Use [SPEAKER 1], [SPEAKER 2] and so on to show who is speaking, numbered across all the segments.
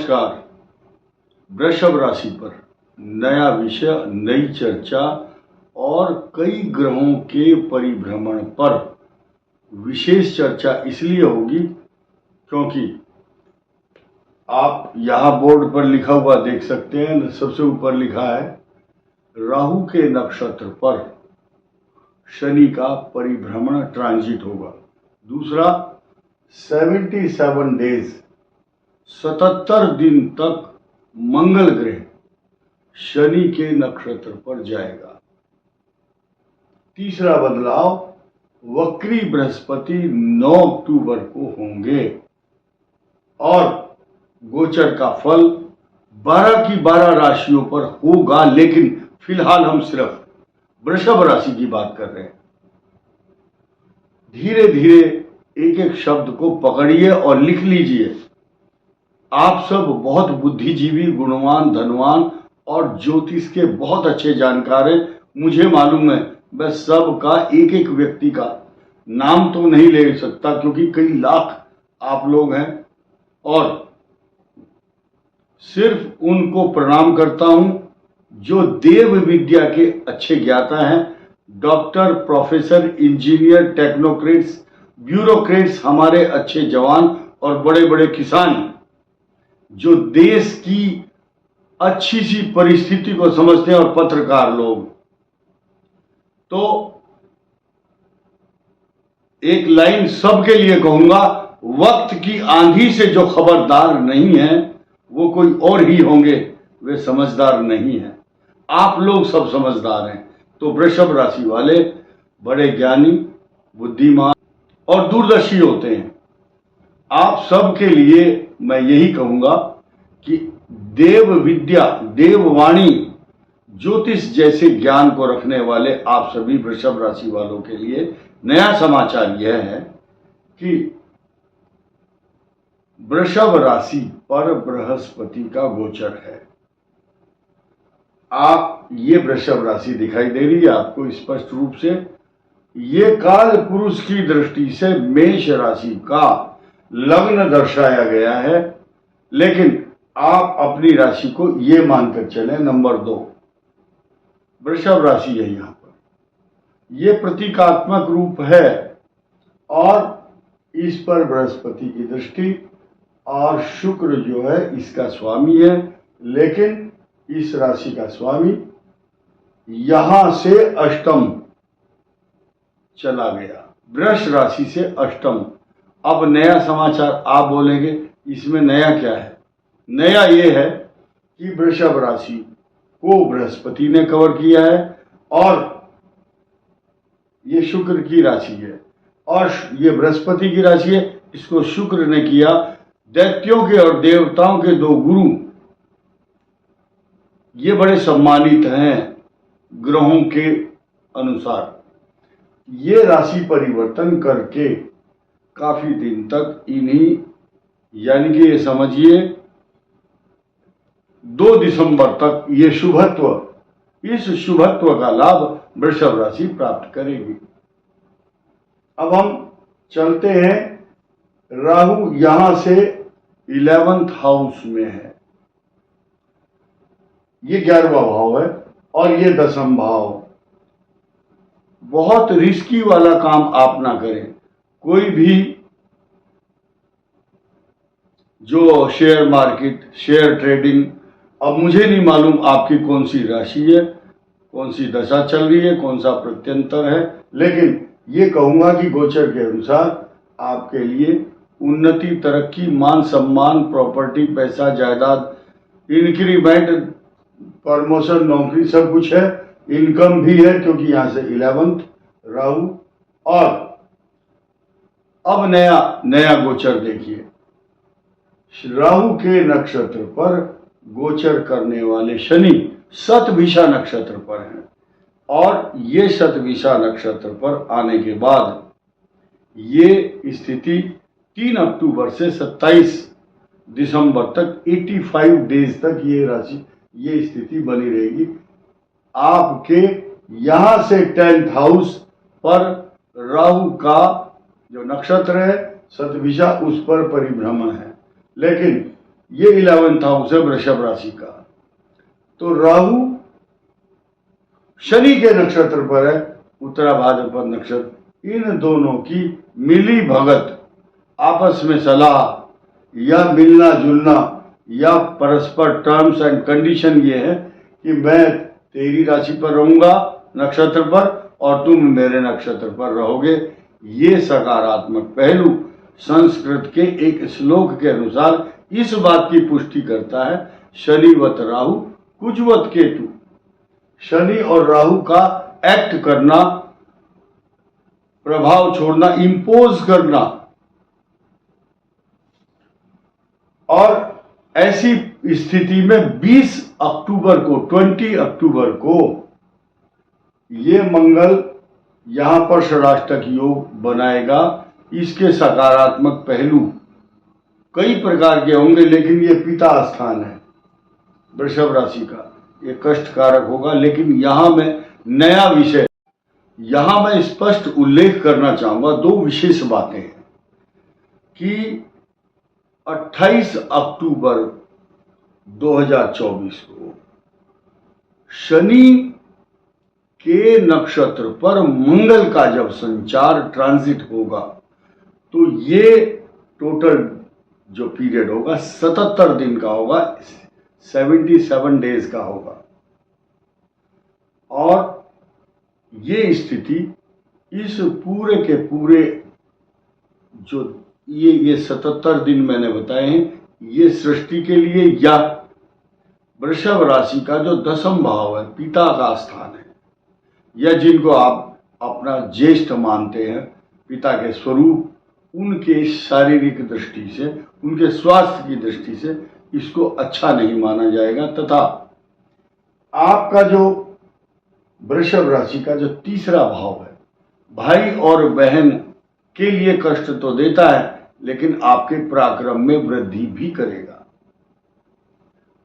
[SPEAKER 1] नमस्कार। वृषभ राशि पर नया विषय, नई चर्चा और कई ग्रहों के परिभ्रमण पर विशेष चर्चा इसलिए होगी क्योंकि आप यहाँ बोर्ड पर लिखा हुआ देख सकते हैं। सबसे ऊपर लिखा है राहु के नक्षत्र पर शनि का परिभ्रमण ट्रांजिट होगा। दूसरा 77 डेज 77 दिन तक मंगल ग्रह शनि के नक्षत्र पर जाएगा। तीसरा बदलाव वक्री बृहस्पति 9 अक्टूबर को होंगे और गोचर का फल 12 की 12 राशियों पर होगा, लेकिन फिलहाल हम सिर्फ वृषभ राशि की बात कर रहे हैं। धीरे धीरे एक एक शब्द को पकड़िए और लिख लीजिए। आप सब बहुत बुद्धिजीवी, गुणवान, धनवान और ज्योतिष के बहुत अच्छे जानकार हैं। मुझे मालूम है, मैं सबका एक एक व्यक्ति का नाम तो नहीं ले सकता क्योंकि कई लाख आप लोग हैं और सिर्फ उनको प्रणाम करता हूं जो देव विद्या के अच्छे ज्ञाता हैं। Doctor, professor, engineer, technocrats, bureaucrats, हमारे अच्छे जवान और बड़े बड़े किसान जो देश की अच्छी सी परिस्थिति को समझते हैं और पत्रकार लोग। तो एक लाइन सबके लिए कहूंगा, वक्त की आंधी से जो खबरदार नहीं है वो कोई और ही होंगे, वे समझदार नहीं हैं। आप लोग सब समझदार हैं। तो वृषभ राशि वाले बड़े ज्ञानी, बुद्धिमान और दूरदर्शी होते हैं। आप सबके लिए मैं यही कहूंगा कि देव विद्या, देववाणी, ज्योतिष जैसे ज्ञान को रखने वाले आप सभी वृषभ राशि वालों के लिए नया समाचार यह है कि वृषभ राशि पर बृहस्पति का गोचर है। आप ये वृषभ राशि दिखाई दे रही है आपको स्पष्ट रूप से। ये काल पुरुष की दृष्टि से मेष राशि का लग्न दर्शाया गया है, लेकिन आप अपनी राशि को ये मानकर चलें। नंबर 2 वृषभ राशि है। यहां पर यह प्रतीकात्मक रूप है और इस पर बृहस्पति की दृष्टि और शुक्र जो है इसका स्वामी है, लेकिन इस राशि का स्वामी यहां से अष्टम चला गया, वृष राशि से अष्टम। अब नया समाचार आप बोलेंगे इसमें नया क्या है? नया यह है कि वृषभ राशि को बृहस्पति ने कवर किया है और ये शुक्र की राशि है और ये बृहस्पति की राशि है, इसको शुक्र ने किया। दैत्यों के और देवताओं के 2 गुरु ये बड़े सम्मानित हैं ग्रहों के अनुसार। ये राशि परिवर्तन करके काफी दिन तक इन्हीं, यानी कि ये समझिए 2 दिसंबर तक ये शुभत्व, इस शुभत्व का लाभ वृषभ राशि प्राप्त करेगी। अब हम चलते हैं, राहु यहां से 11th हाउस में है, ये 11वां भाव है और ये 10वां भाव। बहुत रिस्की वाला काम आप ना करें। कोई भी जो शेयर मार्केट, शेयर ट्रेडिंग, अब मुझे नहीं मालूम आपकी कौन सी राशि है, कौन सी दशा चल रही है, कौन सा प्रत्यंतर है, लेकिन ये कहूंगा कि गोचर के अनुसार आपके लिए उन्नति, तरक्की, मान सम्मान, प्रॉपर्टी, पैसा, जायदाद, इंक्रीमेंट, प्रमोशन, नौकरी सब कुछ है। इनकम भी है क्योंकि यहां से 11th राहु। और अब नया गोचर देखिए, राहु के नक्षत्र पर गोचर करने वाले शनि शतभिषा नक्षत्र पर हैं और ये शतभिषा नक्षत्र पर आने के बाद ये स्थिति 3 अक्टूबर से 27 दिसंबर तक 85 डेज तक ये स्थिति बनी रहेगी। आपके यहां से 10th हाउस पर राहु का जो नक्षत्र है शतभिषा, उस पर परिभ्रमण है, लेकिन ये 11th हाउस है वृषभ राशि का। तो राहु शनि के नक्षत्र पर है, उत्तरा भाद्रपद नक्षत्र। इन दोनों की मिली भगत, आपस में सलाह या मिलना जुलना या परस्पर टर्म्स एंड कंडीशन ये है कि मैं तेरी राशि पर रहूंगा नक्षत्र पर और तुम मेरे नक्षत्र पर रहोगे। ये सकारात्मक पहलू संस्कृत के एक श्लोक के अनुसार इस बात की पुष्टि करता है, शनिवत राहु कुजवत केतु। शनि और राहु का एक्ट करना, प्रभाव छोड़ना, इंपोज करना, और ऐसी स्थिति में 20 अक्टूबर को ये मंगल यहां पर षडाष्टक योग बनाएगा। इसके सकारात्मक पहलू कई प्रकार के होंगे, लेकिन ये पिता स्थान है वृषभ राशि का, ये कष्टकारक होगा। लेकिन यहां मैं नया विषय, यहां मैं स्पष्ट उल्लेख करना चाहूंगा दो विशेष बातें हैं कि 28 अक्टूबर 2024 को शनि के नक्षत्र पर मंगल का जब संचार ट्रांजिट होगा तो ये टोटल जो पीरियड होगा 77 दिन का होगा, 77 डेज का होगा। और ये स्थिति इस पूरे के पूरे जो ये 77 दिन मैंने बताए हैं, ये सृष्टि के लिए या वृषभ राशि का जो 10th भाव है, पिता का स्थान है, या जिनको आप अपना ज्येष्ठ मानते हैं, पिता के स्वरूप, उनके शारीरिक दृष्टि से, उनके स्वास्थ्य की दृष्टि से इसको अच्छा नहीं माना जाएगा। तथा आपका जो वृषभ राशि का जो 3रा भाव है, भाई और बहन के लिए कष्ट तो देता है लेकिन आपके पराक्रम में वृद्धि भी करेगा।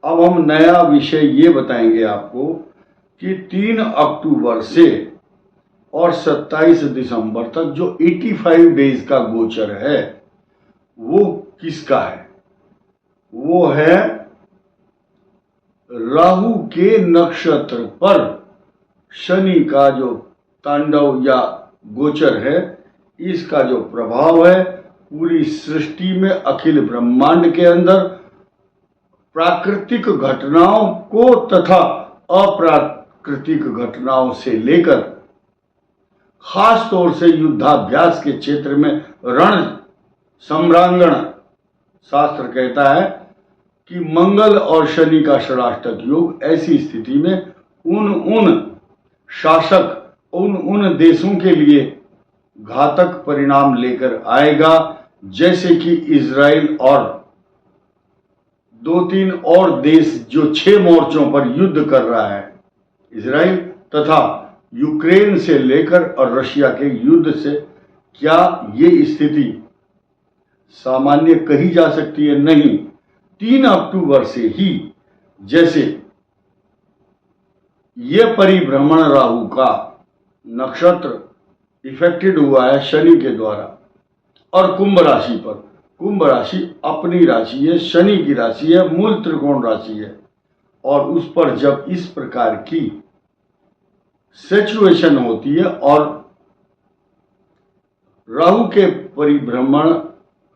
[SPEAKER 1] अब हम नया विषय ये बताएंगे आपको कि 3 अक्टूबर से और 27 दिसंबर तक जो 85 डेज का गोचर है वो किसका है? वो है राहु के नक्षत्र पर शनि का जो तांडव या गोचर है, इसका जो प्रभाव है पूरी सृष्टि में, अखिल ब्रह्मांड के अंदर प्राकृतिक घटनाओं को तथा अप्राकृतिक घटनाओं से लेकर खास तौर से युद्धाभ्यास के क्षेत्र में रण सम्रांगण, शास्त्र कहता है कि मंगल और शनि का षडाष्टक योग ऐसी स्थिति में उन शासक, उन देशों के लिए घातक परिणाम लेकर आएगा, जैसे कि इजराइल और 2-3 और देश जो 6 मोर्चों पर युद्ध कर रहा है, इजराइल तथा यूक्रेन से लेकर और रशिया के युद्ध से। क्या ये स्थिति सामान्य कही जा सकती है? नहीं। 3 अक्टूबर से ही जैसे ये परिभ्रमण राहु का नक्षत्र इफेक्टेड हुआ है शनि के द्वारा और कुंभ राशि पर, कुंभ राशि अपनी राशि है, शनि की राशि है, मूल त्रिकोण राशि है, और उस पर जब इस प्रकार की सिचुएशन होती है और राहु के परिभ्रमण,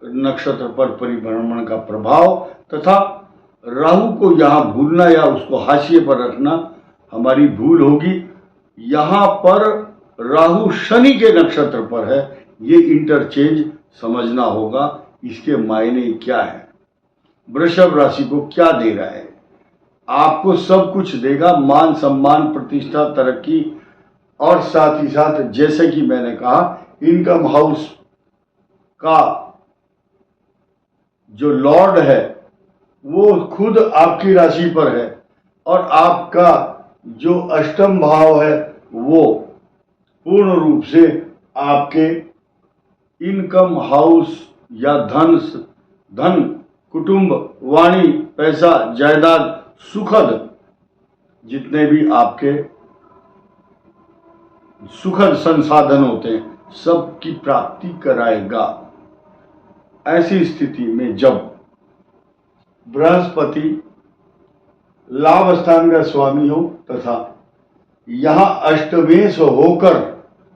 [SPEAKER 1] नक्षत्र पर परिभ्रमण का प्रभाव तथा राहु को यहां भूलना या उसको हाशिए पर रखना हमारी भूल होगी। यहां पर राहु शनि के नक्षत्र पर है, ये इंटरचेंज समझना होगा, इसके मायने क्या है, वृषभ राशि को क्या दे रहा है। आपको सब कुछ देगा, मान सम्मान, प्रतिष्ठा, तरक्की, और साथ ही साथ जैसे कि मैंने कहा इनकम हाउस का जो लॉर्ड है वो खुद आपकी राशि पर है, और आपका जो अष्टम भाव है वो पूर्ण रूप से आपके इनकम हाउस या धन, कुटुंब, वाणी, पैसा, जायदाद, सुखद, जितने भी आपके सुखद संसाधन होते हैं सबकी प्राप्ति कराएगा। ऐसी स्थिति में जब बृहस्पति लाभ स्थान का स्वामी हो तथा यहां अष्टमेश होकर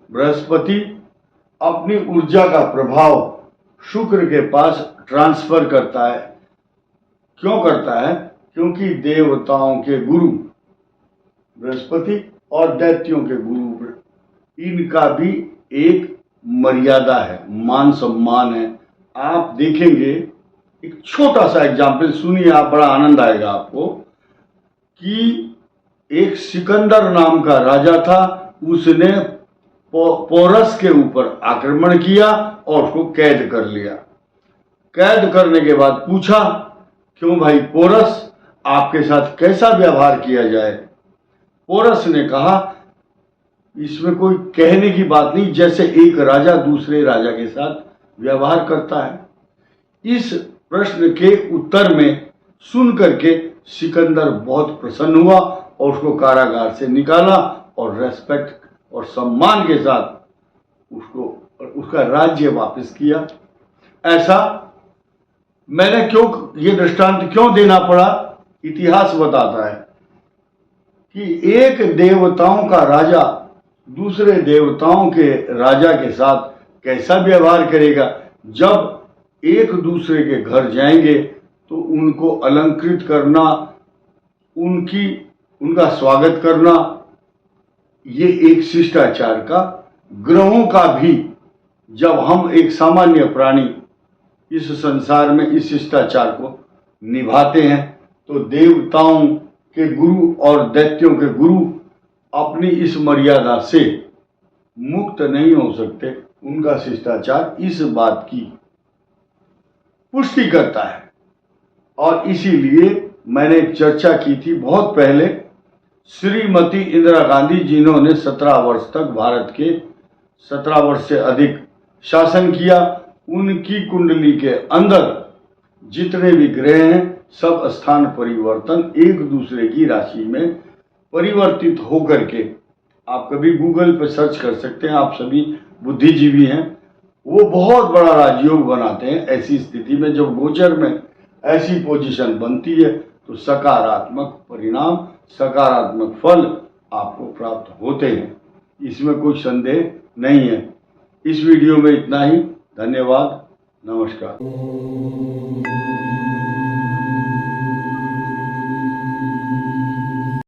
[SPEAKER 1] बृहस्पति अपनी ऊर्जा का प्रभाव शुक्र के पास ट्रांसफर करता है। क्यों करता है? क्योंकि देवताओं के गुरु बृहस्पति और दैत्यों के गुरु, इनका भी एक मर्यादा है, मान सम्मान है। आप देखेंगे, एक छोटा सा एग्जाम्पल सुनिए, आप, बड़ा आनंद आएगा आपको, कि एक सिकंदर नाम का राजा था, उसने पोरस के ऊपर आक्रमण किया और उसको कैद कर लिया। कैद करने के बाद पूछा, क्यों भाई पोरस, आपके साथ कैसा व्यवहार किया जाए? पोरस ने कहा, इसमें कोई कहने की बात नहीं, जैसे एक राजा दूसरे राजा के साथ व्यवहार करता है। इस प्रश्न के उत्तर में सुन करके सिकंदर बहुत प्रसन्न हुआ और उसको कारागार से निकाला और रेस्पेक्ट और सम्मान के साथ उसको उसका राज्य वापस किया। ऐसा मैंने ये दृष्टांत क्यों देना पड़ा? इतिहास बताता है कि एक देवताओं का राजा दूसरे देवताओं के राजा के साथ कैसा व्यवहार करेगा। जब एक दूसरे के घर जाएंगे तो उनको अलंकृत करना, उनका स्वागत करना, ये एक शिष्टाचार का, ग्रहों का भी, जब हम एक सामान्य प्राणी इस संसार में इस शिष्टाचार को निभाते हैं तो देवताओं के गुरु और दैत्यों के गुरु अपनी इस मर्यादा से मुक्त नहीं हो सकते। उनका शिष्टाचार इस बात की पुष्टि करता है। और इसीलिए मैंने चर्चा की थी बहुत पहले, श्रीमती इंदिरा गांधी, जिन्होंने 17 वर्ष तक भारत के 17 वर्ष से अधिक शासन किया, उनकी कुंडली के अंदर जितने भी ग्रह हैं सब स्थान परिवर्तन एक दूसरे की राशि में परिवर्तित होकर के, आप कभी गूगल पर सर्च कर सकते हैं, आप सभी बुद्धिजीवी हैं, वो बहुत बड़ा राजयोग बनाते हैं। ऐसी स्थिति में जब गोचर में ऐसी पोजीशन बनती है तो सकारात्मक परिणाम, सकारात्मक फल आपको प्राप्त होते हैं, इसमें कोई संदेह नहीं है। इस वीडियो में इतना ही। धन्यवाद, नमस्कार।